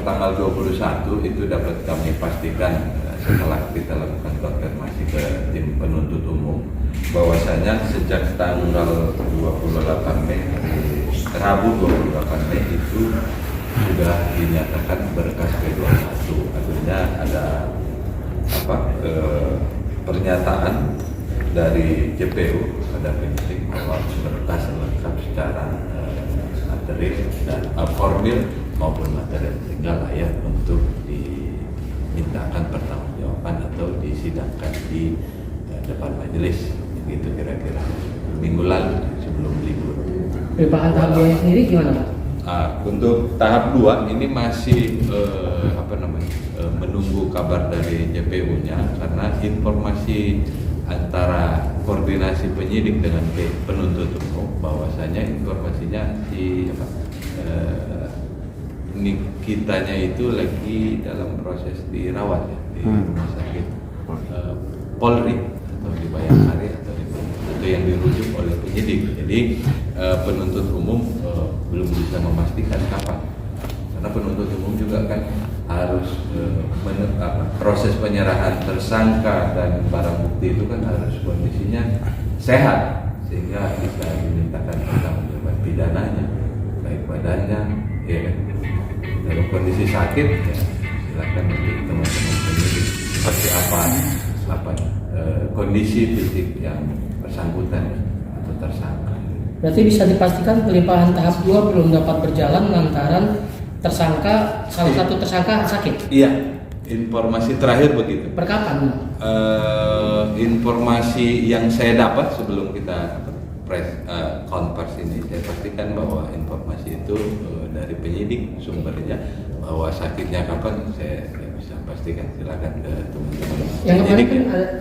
tanggal 21 itu dapat kami pastikan setelah kita lakukan konfirmasi ke tim penuntut umum bahwasanya sejak tanggal 28 Mei Rabu 28 Mei itu sudah dinyatakan berkas P21. Artinya ada pernyataan dari JPU pada penyidik bahwa berkas lengkap secara material dan formil maupun material sehingga layak untuk dimintakan pertanggungjawaban atau disidangkan di depan majelis, gitu kira-kira minggu lalu sebelum libur. Perubahan tahap 2 sendiri gimana Pak? Untuk tahap 2 ini masih menunggu kabar dari JPU-nya karena informasi antara koordinasi penyidik dengan penuntut umum bahwasanya informasinya kitanya itu lagi dalam proses dirawat ya, di rumah sakit Polri atau di Bayangkari atau yang dirujuk oleh penyidik. Jadi penuntut umum belum bisa memastikan kapan, karena penuntut umum juga kan harus proses penyerahan tersangka dan barang bukti itu kan harus kondisinya sehat sehingga bisa dimintakan pertanggungjawaban pidananya, baik badannya ya kan. Dalam kondisi sakit ya silakan nanti teman-teman penyidik seperti apa kondisi fisik yang bersangkutan atau tersangka. Berarti bisa dipastikan pelimpahan tahap 2 belum dapat berjalan lantaran salah satu tersangka sakit? Iya, informasi terakhir begitu. Per kapan? Informasi yang saya dapat sebelum kita konversi ini, saya pastikan bahwa informasi itu dari penyidik sumbernya, bahwa sakitnya kapan saya bisa pastikan. Silakan ke teman-teman. Yang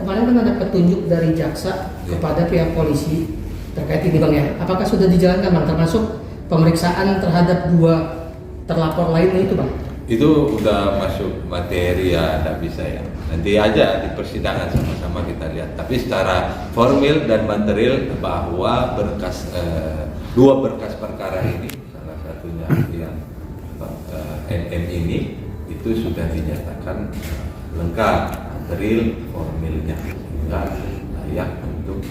kemarin kan ada petunjuk dari jaksa kepada pihak polisi terkait ini Bang ya. Apakah sudah dijalankan Bang, termasuk pemeriksaan terhadap 2 terlapor lainnya itu Bang? Itu udah masuk materi ya, tidak bisa ya. Nanti aja di persidangan sama-sama kita lihat. Tapi secara formil dan material bahwa berkas 2 berkas perkara ini, salah satunya yang NM ini itu sudah dinyatakan lengkap material formilnya sehingga layak untuk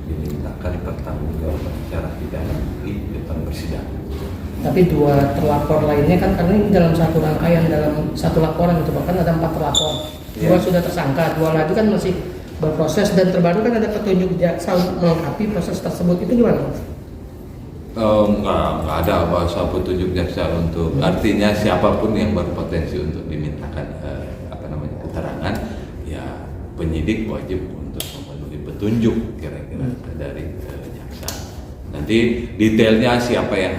dimintakan pertanggungjawaban secara pidana di depan persidangan. Tapi 2 terlapor lainnya kan karena ini dalam satu rangkaian, dalam satu laporan itu bahkan ada 4 terlapor. 2 sudah tersangka, 2 lagi kan masih berproses dan terbaru kan ada petunjuk jaksa melengkapi proses tersebut. Itu gimana? Nggak ada bahasa petunjuk jaksa untuk artinya siapapun yang berpotensi untuk dimintakan keterangan ya penyidik wajib untuk memenuhi petunjuk kira-kira dari jaksa. Nanti detailnya siapa yang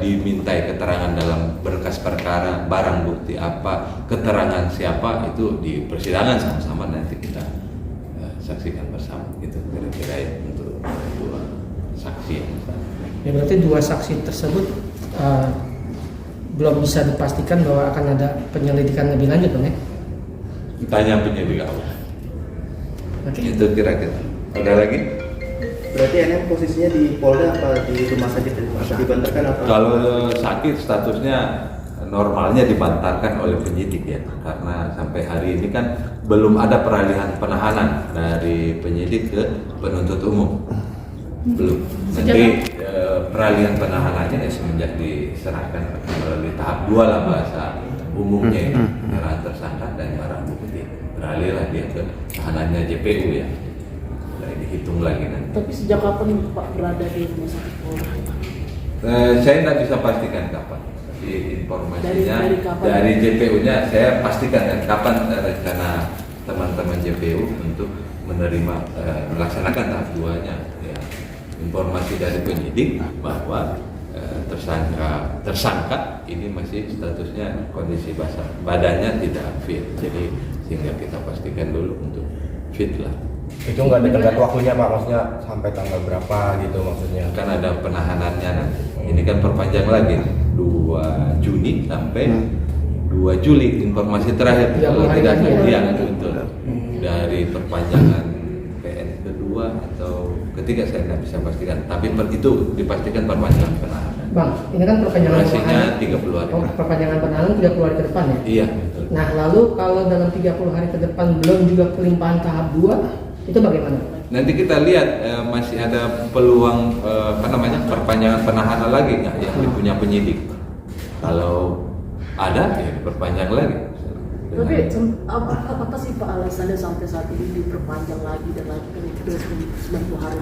dimintai keterangan dalam berkas perkara, barang bukti apa, keterangan siapa, itu di persidangan sama-sama nanti kita saksikan bersama. Itu kira-kira ya untuk 2 saksi yang ya berarti 2 saksi tersebut belum bisa dipastikan bahwa akan ada penyelidikan lebih lanjut Bang ya? Tanya penyidik awal. Itu kira-kira. Ada lagi? Berarti NM posisinya di Polda apa di rumah sakit? Dibantarkan apa? Kalau sakit statusnya normalnya dibantarkan oleh penyidik ya, karena sampai hari ini kan belum ada peralihan penahanan dari penyidik ke penuntut umum. Belum. Nanti peralihan penahanannya ya semenjak diserahkan melalui tahap 2 lah bahasa umumnya itu, penyerahan tersangka dan barang bukti. Beralihlah dia ke tahanannya JPU ya. Dihitung lagi nanti. Tapi sejak kapan Pak berada di rumah sakit Polri? Saya tidak bisa pastikan kapan. Tapi informasinya dari JPU-nya saya pastikan kan kapan rencana teman-teman JPU untuk menerima melaksanakan tahap 2-nya. Ya. Informasi dari penyidik bahwa tersangka ini masih statusnya kondisi badannya tidak fit. Jadi sehingga kita pastikan dulu untuk fit lah. Itu nggak ada tenggat waktunya Pak, maksudnya sampai tanggal berapa gitu maksudnya? Kan ada penahanannya nanti. Ini kan perpanjang lagi 2 Juni sampai 2 Juli informasi terakhir. Kalau tidak kemudian betul dari perpanjangan PN kedua atau ketiga saya tidak bisa pastikan. Tapi itu dipastikan perpanjangan penahanan. Bang, ini kan perpanjangan durasinya penahanan. 30 hari. Oh, perpanjangan penahanan 30 hari ke depan ya? Iya, betul. Nah, lalu kalau dalam 30 hari ke depan belum juga pelimpahan tahap 2, itu bagaimana? Nanti kita lihat masih ada peluang perpanjangan penahanan lagi nggak yang dipunya penyidik. Kalau ada ya diperpanjang lagi. Tapi apa sih Pak alasannya sampai saat ini diperpanjang lagi dan lagi kan itu sudah 90 hari?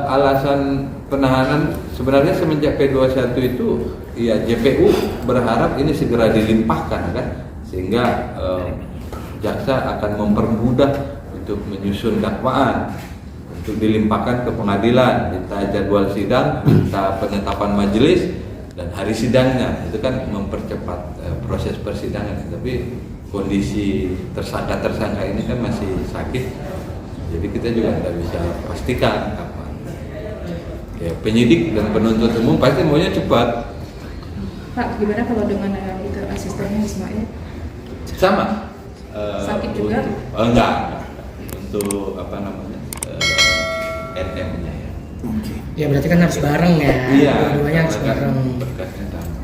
Alasan penahanan sebenarnya semenjak P21 itu ya JPU berharap ini segera dilimpahkan kan, sehingga jaksa akan mempermudah untuk menyusun dakwaan, untuk dilimpahkan ke pengadilan, minta jadwal sidang, minta penetapan majelis dan hari sidangnya. Itu kan mempercepat proses persidangan. Tapi kondisi tersangka ini kan masih sakit, jadi kita juga tidak bisa pastikan kapan. Ya, penyidik dan penuntut umum pasti maunya cepat. Pak, gimana kalau dengan itu asistennya Ismail? Sama. Sakit juga? Enggak. Untuk NM-nya ya. Ya berarti kan harus bareng ya. Iya. Dua-duanya harus karena kan bareng. berkasnya sama.